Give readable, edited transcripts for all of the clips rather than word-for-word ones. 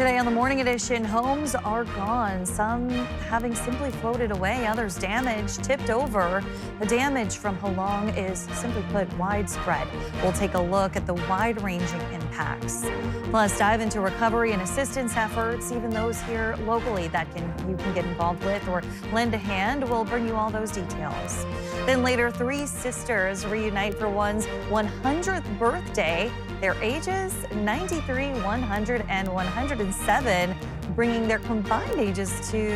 Today on the Morning Edition, homes are gone, some having simply floated away, others damaged, tipped over. The damage from Halong is, simply put, widespread. We'll take a look at the wide-ranging impacts. Plus, dive into recovery and assistance efforts, even those here locally that you can get involved with or lend a hand. We'll bring you all those details. Then later, three sisters reunite for one's 100th birthday. Their ages, 93, 100, and 107, bringing their combined ages to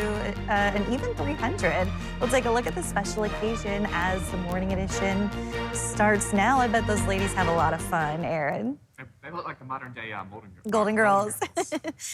an even 300. We'll take a look at the special occasion as the Morning Edition starts now. I bet those ladies have a lot of fun, Aaron. They look like the modern-day Golden Girls.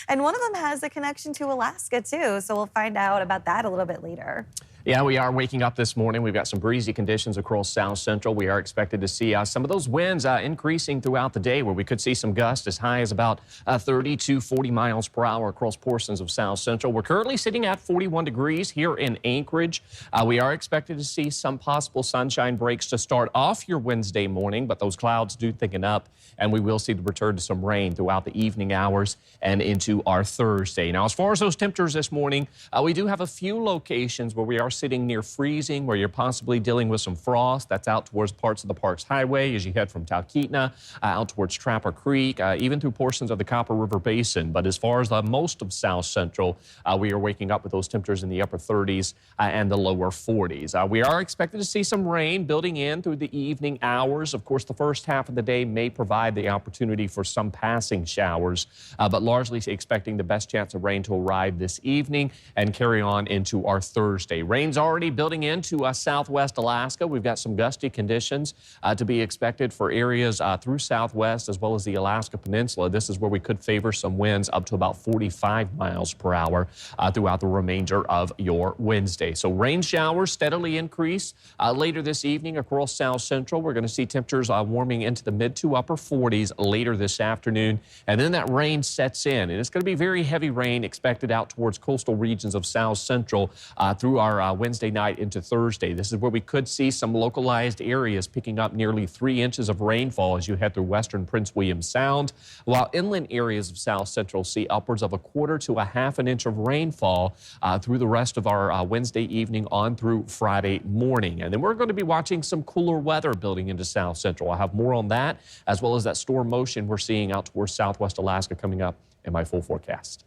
And one of them has a connection to Alaska, too, so we'll find out about that a little bit later. Yeah, we are waking up this morning. We've got some breezy conditions across South Central. We are expected to see some of those winds increasing throughout the day, where we could see some gusts as high as about 30 to 40 miles per hour across portions of South Central. We're currently sitting at 41 degrees here in Anchorage. We are expected to see some possible sunshine breaks to start off your Wednesday morning, but those clouds do thicken up, and we will see the return to some rain throughout the evening hours and into our Thursday. Now, as far as those temperatures this morning, we do have a few locations where we are sitting near freezing, where you're possibly dealing with some frost. That's out towards parts of the Parks Highway as you head from Talkeetna out towards Trapper Creek, even through portions of the Copper River Basin. But as far as most of South Central, we are waking up with those temperatures in the upper 30s and the lower 40s. We are expected to see some rain building in through the evening hours. Of course, the first half of the day may provide the opportunity for some passing showers, but largely expecting the best chance of rain to arrive this evening and carry on into our Thursday. Rain's already building into southwest Alaska. We've got some gusty conditions to be expected for areas through southwest as well as the Alaska Peninsula. This is where we could favor some winds up to about 45 miles per hour throughout the remainder of your Wednesday. So rain showers steadily increase later this evening across South Central. We're going to see temperatures warming into the mid to upper 40s later this afternoon. And then that rain sets in, and it's going to be very heavy rain expected out towards coastal regions of South Central through our Wednesday night into Thursday. This is where we could see some localized areas picking up nearly 3 inches of rainfall as you head through western Prince William Sound, while inland areas of South Central see upwards of 1/4 to 1/2 inch of rainfall through the rest of our Wednesday evening on through Friday morning. And then we're going to be watching some cooler weather building into South Central. I'll have more on that, as well as that storm motion we're seeing out towards southwest Alaska coming up in my full forecast.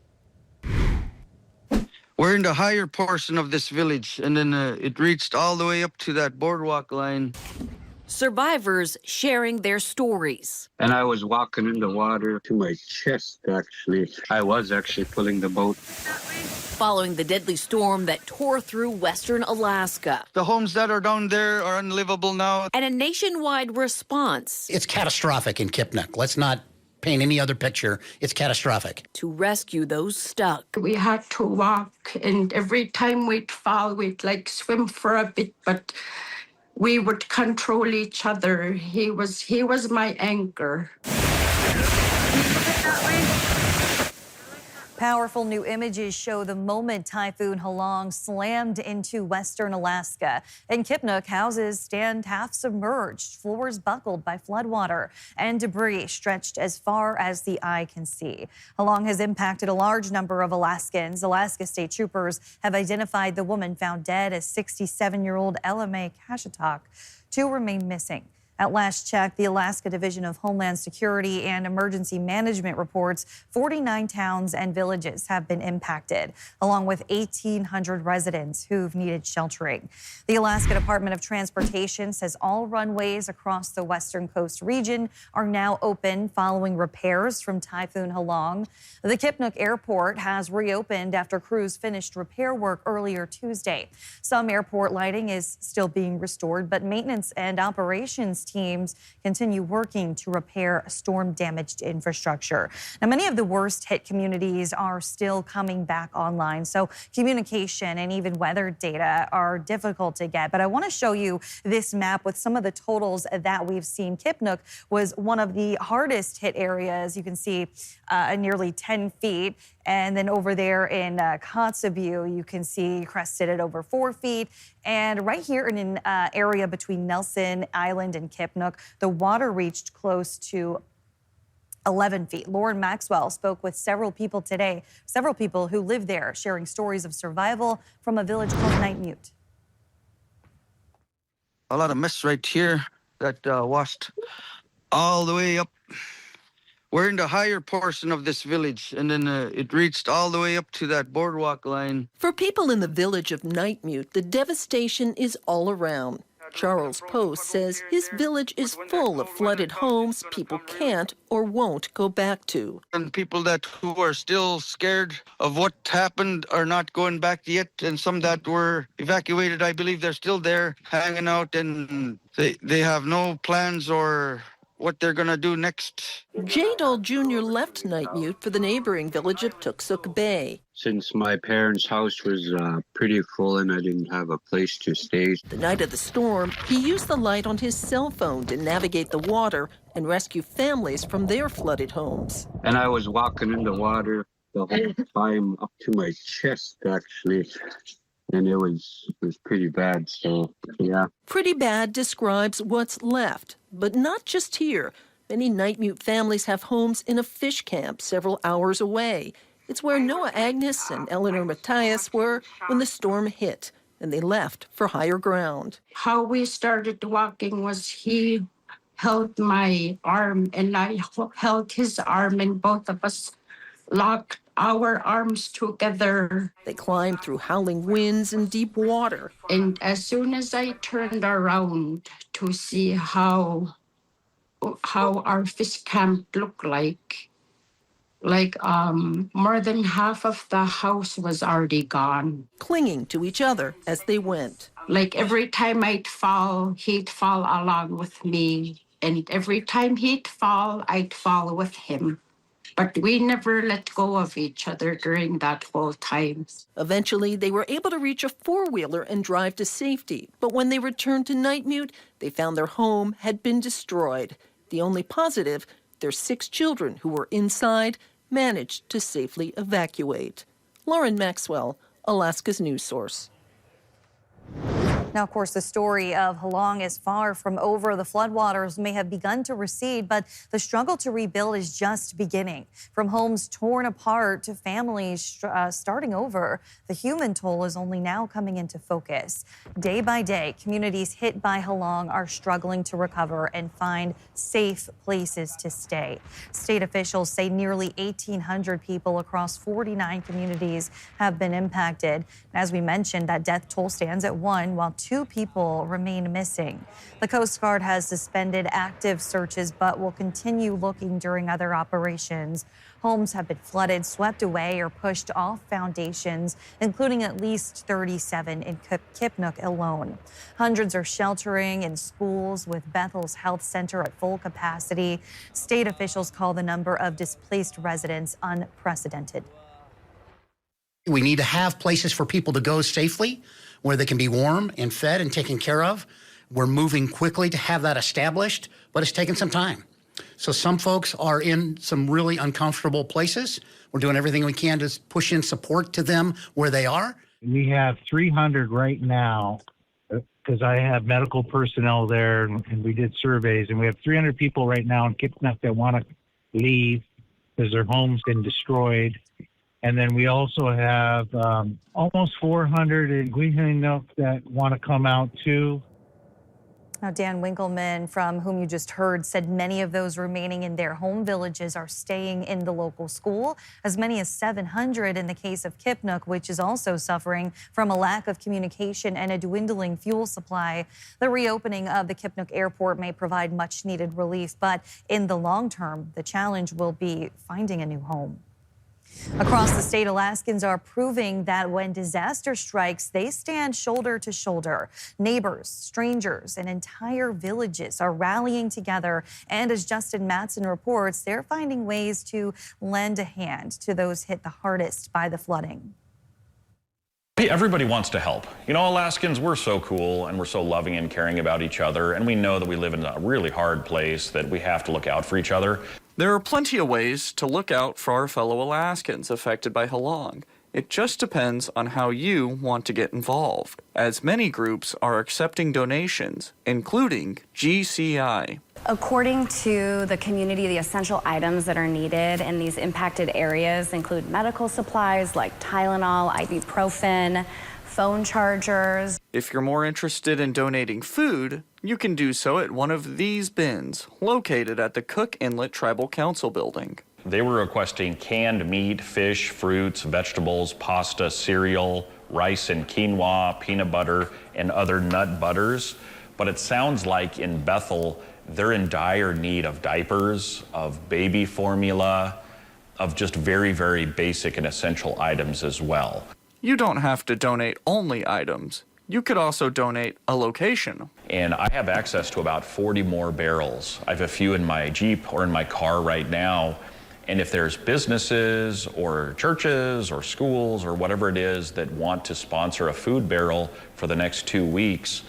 We're in the higher portion of this village, and then it reached all the way up to that boardwalk line. Survivors sharing their stories. And I was walking in the water to my chest, actually. I was actually pulling the boat. Following the deadly storm that tore through western Alaska. The homes that are down there are unlivable now. And a nationwide response. It's catastrophic in Kipnuk. Let's not paint any other picture. It's catastrophic. To rescue those stuck. We had to walk, and every time we'd fall, we'd swim for a bit, but we would control each other. He was my anchor. Powerful new images show the moment Typhoon Halong slammed into western Alaska. In Kipnuk, houses stand half submerged, floors buckled by floodwater, and debris stretched as far as the eye can see. Halong has impacted a large number of Alaskans. Alaska state troopers have identified the woman found dead as 67-year-old Ella Mae Kashatok. 2 remain missing. At last check, the Alaska Division of Homeland Security and Emergency Management reports 49 towns and villages have been impacted, along with 1,800 residents who've needed sheltering. The Alaska Department of Transportation says all runways across the western coast region are now open following repairs from Typhoon Halong. The Kipnuk Airport has reopened after crews finished repair work earlier Tuesday. Some airport lighting is still being restored, but maintenance and operations teams continue working to repair storm-damaged infrastructure. Now, many of the worst-hit communities are still coming back online, so communication and even weather data are difficult to get. But I want to show you this map with some of the totals that we've seen. Kipnuk was one of the hardest-hit areas. You can see nearly 10 feet. And then over there in Kotzebue, you can see crested at over 4 feet. And right here in an area between Nelson Island and Kipnuk, the water reached close to 11 feet. Lauren Maxwell spoke with several people today, several people who live there, sharing stories of survival from a village called Night Mute. A lot of mess right here that washed all the way up. We're in the higher portion of this village, and then it reached all the way up to that boardwalk line. For people in the village of Night Mute, the devastation is all around. Charles Post says his village is full of flooded homes people can't or won't go back to. And people who are still scared of what happened are not going back yet, and some that were evacuated, I believe they're still there hanging out, and they have no plans or what they're going to do next. Jay Dahl Jr. left Night Mute for the neighboring village of Tuksuk Bay. Since my parents' house was pretty full and I didn't have a place to stay. The night of the storm, he used the light on his cell phone to navigate the water and rescue families from their flooded homes. And I was walking in the water the whole time up to my chest, actually. And it was pretty bad, so yeah. Pretty bad describes what's left, but not just here. Many Night Mute families have homes in a fish camp several hours away. It's where Noah Agnes and Eleanor Matthias were when the storm hit, and they left for higher ground. How we started walking was he held my arm and I held his arm, and both of us locked our arms together. They climbed through howling winds and deep water. And as soon as I turned around to see how our fish camp looked like more than half of the house was already gone. Clinging to each other as they went. Like every time I'd fall, he'd fall along with me. And every time he'd fall, I'd fall with him. But we never let go of each other during that whole time. Eventually, they were able to reach a four-wheeler and drive to safety. But when they returned to Night Mute, they found their home had been destroyed. The only positive, their 6 children who were inside managed to safely evacuate. Lauren Maxwell, Alaska's news source. Now, of course, the story of Halong is far from over. The floodwaters may have begun to recede, but the struggle to rebuild is just beginning. From homes torn apart to families starting over, the human toll is only now coming into focus. Day by day, communities hit by Halong are struggling to recover and find safe places to stay. State officials say nearly 1,800 people across 49 communities have been impacted. As we mentioned, that death toll stands at 1, while 2 people remain missing. The Coast Guard has suspended active searches but will continue looking during other operations. Homes have been flooded, swept away, or pushed off foundations, including at least 37 in Kipnuk alone. Hundreds are sheltering in schools, with Bethel's Health Center at full capacity. State officials call the number of displaced residents unprecedented. We need to have places for people to go safely, where they can be warm and fed and taken care of. We're moving quickly to have that established, but it's taken some time. So some folks are in some really uncomfortable places. We're doing everything we can to push in support to them where they are. We have 300 right now, because I have medical personnel there, and we did surveys, and we have 300 people right now in Kipnuk that want to leave because their home's been destroyed. And then we also have almost 400 in Guihinuk that want to come out too. Now, Dan Winkleman, from whom you just heard, said many of those remaining in their home villages are staying in the local school. As many as 700 in the case of Kipnuk, which is also suffering from a lack of communication and a dwindling fuel supply. The reopening of the Kipnuk airport may provide much needed relief, but in the long term, the challenge will be finding a new home. Across the state, Alaskans are proving that when disaster strikes, they stand shoulder to shoulder. Neighbors, strangers, and entire villages are rallying together. And as Justin Matson reports, they're finding ways to lend a hand to those hit the hardest by the flooding. Everybody wants to help. You know, Alaskans, we're so cool and we're so loving and caring about each other. And we know that we live in a really hard place, that we have to look out for each other. There are plenty of ways to look out for our fellow Alaskans affected by Halong. It just depends on how you want to get involved, as many groups are accepting donations, including GCI. According to the community, the essential items that are needed in these impacted areas include medical supplies like Tylenol, ibuprofen, phone chargers. If you're more interested in donating food, you can do so at one of these bins located at the Cook Inlet Tribal Council building. They were requesting canned meat, fish, fruits, vegetables, pasta, cereal, rice and quinoa, peanut butter, and other nut butters. But it sounds like in Bethel, they're in dire need of diapers, of baby formula, of just very, very basic and essential items as well. You don't have to donate only items. You could also donate a location. And I have access to about 40 more barrels. I have a few in my Jeep or in my car right now. And if there's businesses or churches or schools or whatever it is that want to sponsor a food barrel for the next 2 weeks,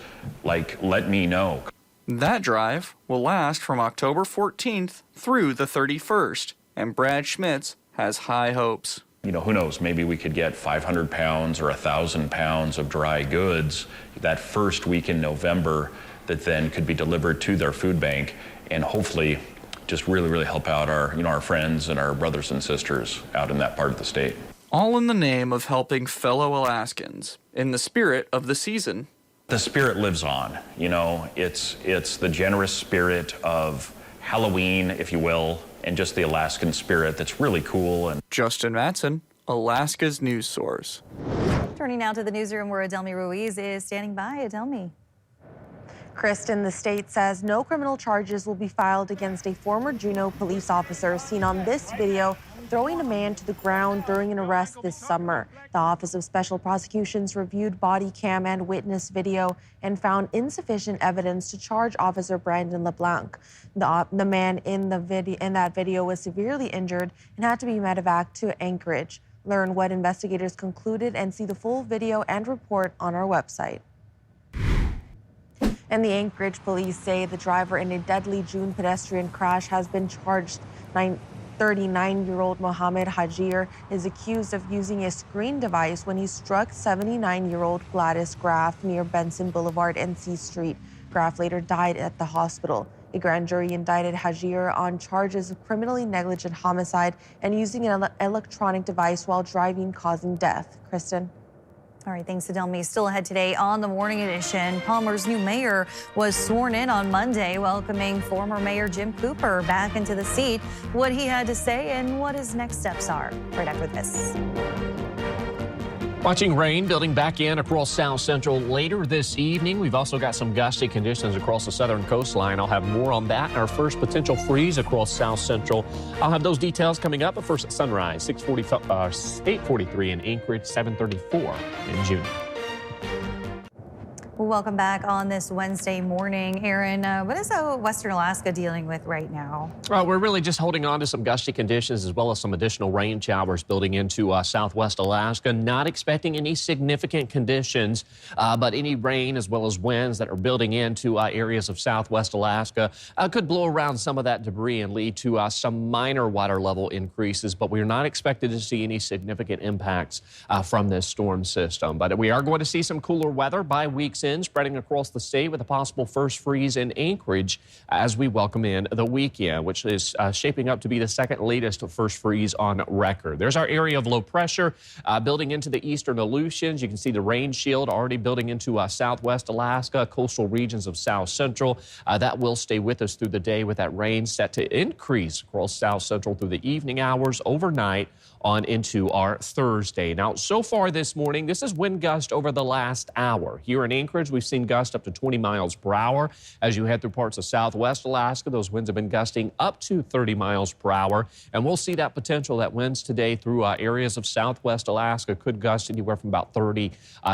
let me know. That drive will last from October 14th through the 31st, and Brad Schmitz has high hopes. You know, who knows, maybe we could get 500 pounds or 1,000 pounds of dry goods that first week in November that then could be delivered to their food bank and hopefully just really, really help out our friends and our brothers and sisters out in that part of the state. All in the name of helping fellow Alaskans, in the spirit of the season. The spirit lives on, it's the generous spirit of Halloween, if you will, and just the Alaskan spirit that's really cool. And Justin Mattson, Alaska's news source. Turning now to the newsroom where Adelmi Ruiz is standing by. Adelmi. Kristen, the state says no criminal charges will be filed against a former Juneau police officer seen on this video throwing a man to the ground during an arrest this summer. The Office of Special Prosecutions reviewed body cam and witness video and found insufficient evidence to charge Officer Brandon LeBlanc. The man in that video was severely injured and had to be medevaced to Anchorage. Learn what investigators concluded and see the full video and report on our website. And the Anchorage police say the driver in a deadly June pedestrian crash has been charged. 39-year-old Mohammed Hajir is accused of using a screen device when he struck 79-year-old Gladys Graff near Benson Boulevard and C Street. Graff later died at the hospital. A grand jury indicted Hajir on charges of criminally negligent homicide and using an electronic device while driving, causing death. Kristen? All right, thanks, Adelmi. Still ahead today on the Morning Edition, Palmer's new mayor was sworn in on Monday, welcoming former Mayor Jim Cooper back into the seat. What he had to say and what his next steps are, right after this. Watching rain building back in across South Central later this evening. We've also got some gusty conditions across the southern coastline. I'll have more on that. Our first potential freeze across South Central. I'll have those details coming up, but first at sunrise, 8:43 in Anchorage, 7:34 in June. Welcome back on this Wednesday morning. Aaron, what is Western Alaska dealing with right now? We're really just holding on to some gusty conditions as well as some additional rain showers building into southwest Alaska. Not expecting any significant conditions, but any rain as well as winds that are building into areas of southwest Alaska could blow around some of that debris and lead to some minor water level increases, but we're not expected to see any significant impacts from this storm system. But we are going to see some cooler weather by week's end, spreading across the state with a possible first freeze in Anchorage as we welcome in the weekend, which is shaping up to be the second latest first freeze on record. There's our area of low pressure building into the eastern Aleutians. You can see the rain shield already building into southwest Alaska, coastal regions of South Central. That will stay with us through the day with that rain set to increase across South Central through the evening hours, overnight on into our Thursday. Now, so far this morning, this is wind gust over the last hour. Here in Anchorage, we've seen gusts up to 20 miles per hour. As you head through parts of southwest Alaska, those winds have been gusting up to 30 miles per hour. And we'll see that potential that winds today through areas of southwest Alaska could gust anywhere from about 30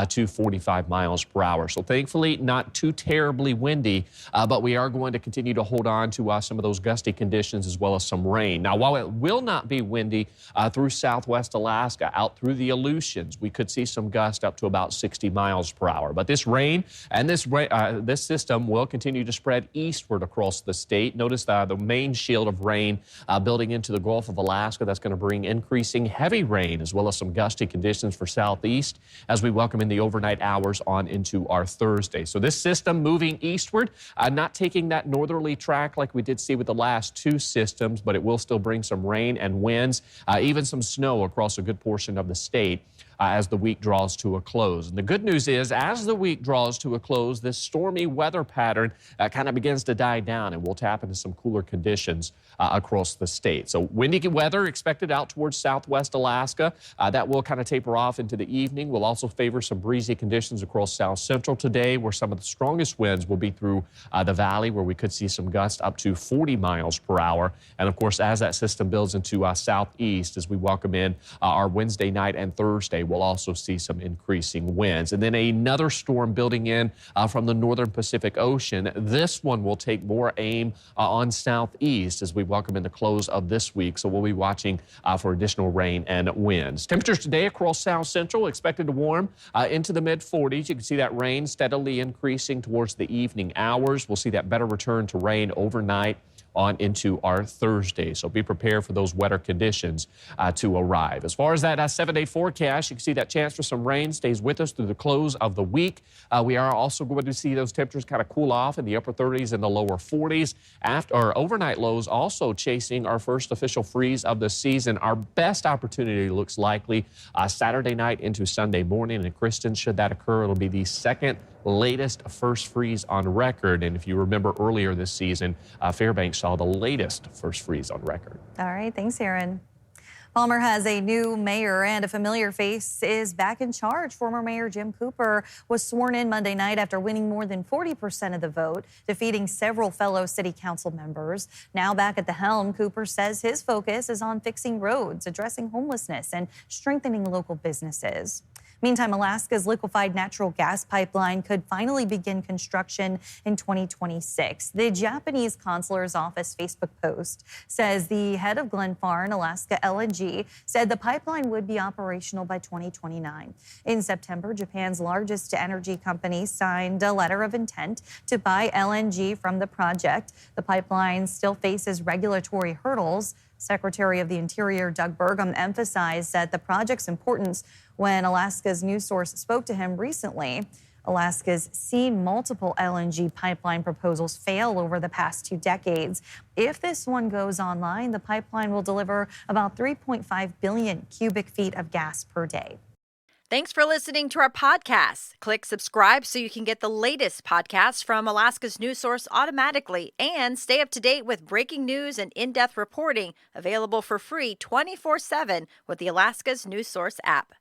to 45 miles per hour. So thankfully, not too terribly windy, but we are going to continue to hold on to some of those gusty conditions as well as some rain. Now, while it will not be windy through southwest Alaska, out through the Aleutians. We could see some gusts up to about 60 miles per hour. But this rain and this system will continue to spread eastward across the state. Notice the main shield of rain building into the Gulf of Alaska. That's going to bring increasing heavy rain as well as some gusty conditions for southeast as we welcome in the overnight hours on into our Thursday. So this system moving eastward, not taking that northerly track like we did see with the last two systems, but it will still bring some rain and winds, even some snow across a good portion of the state as the week draws to a close. And the good news is, as the week draws to a close, this stormy weather pattern kind of begins to die down, and we'll tap into some cooler conditions across the state. So windy weather expected out towards southwest Alaska. That will kind of taper off into the evening. We'll also favor some breezy conditions across south central today, where some of the strongest winds will be through the valley, where we could see some gusts up to 40 miles per hour. And of course, as that system builds into southeast, as we welcome in our Wednesday night and Thursday, we'll also see some increasing winds. And then another storm building in from the northern Pacific Ocean. This one will take more aim on southeast as we welcome in the close of this week. So we'll be watching for additional rain and winds. Temperatures today across south central expected to warm into the mid-40s. You can see that rain steadily increasing towards the evening hours. We'll see that better return to rain overnight on into our Thursday. So be prepared for those wetter conditions to arrive. As far as that 7-day forecast, you can see that chance for some rain stays with us through the close of the week. We are also going to see those temperatures kind of cool off in the upper 30s and the lower 40s. Our overnight lows also chasing our first official freeze of the season. Our best opportunity looks likely Saturday night into Sunday morning. And Kristen, should that occur, it'll be the second latest first freeze on record. And if you remember earlier this season, Fairbanks saw the latest first freeze on record. All right, thanks, Aaron. Palmer has a new mayor and a familiar face is back in charge. Former Mayor Jim Cooper was sworn in Monday night after winning more than 40% of the vote, defeating several fellow city council members. Now back at the helm, Cooper says his focus is on fixing roads, addressing homelessness, and strengthening local businesses. Meantime, Alaska's liquefied natural gas pipeline could finally begin construction in 2026. The Japanese consulate's office Facebook post says the head of Glenfarne, Alaska LNG, said the pipeline would be operational by 2029. In September, Japan's largest energy company signed a letter of intent to buy LNG from the project. The pipeline still faces regulatory hurdles. Secretary of the Interior Doug Burgum emphasized that the project's importance when Alaska's news source spoke to him recently. Alaska's seen multiple LNG pipeline proposals fail over the past 2 decades. If this one goes online, the pipeline will deliver about 3.5 billion cubic feet of gas per day. Thanks for listening to our podcast. Click subscribe so you can get the latest podcasts from Alaska's news source automatically and stay up to date with breaking news and in-depth reporting available for free 24/7 with the Alaska's news source app.